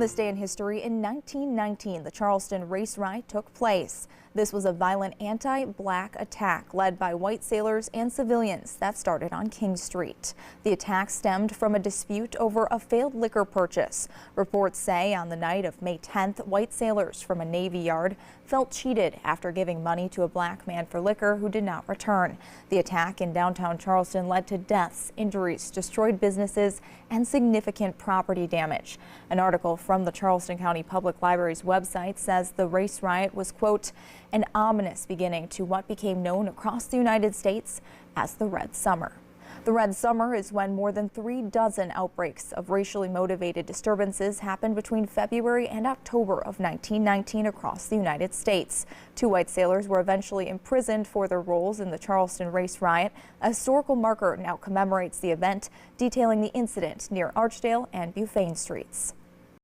this day in history, in 1919, the Charleston Race Riot took place. This was a violent anti-black attack led by white sailors and civilians that started on King Street. The attack stemmed from a dispute over a failed liquor purchase. Reports say on the night of May 10th, white sailors from a Navy yard felt cheated after giving money to a black man for liquor who did not return. The attack in downtown Charleston led to deaths, injuries, destroyed businesses, and significant property damage. An article from the Charleston County Public Library's website says the race riot was, quote, an ominous beginning to what became known across the United States as the Red Summer. The Red Summer is when more than 36 outbreaks of racially motivated disturbances happened between February and October of 1919 across the United States. 2 white sailors were eventually imprisoned for their roles in the Charleston Race Riot. A historical marker now commemorates the event, detailing the incident near Archdale and Bufane Streets.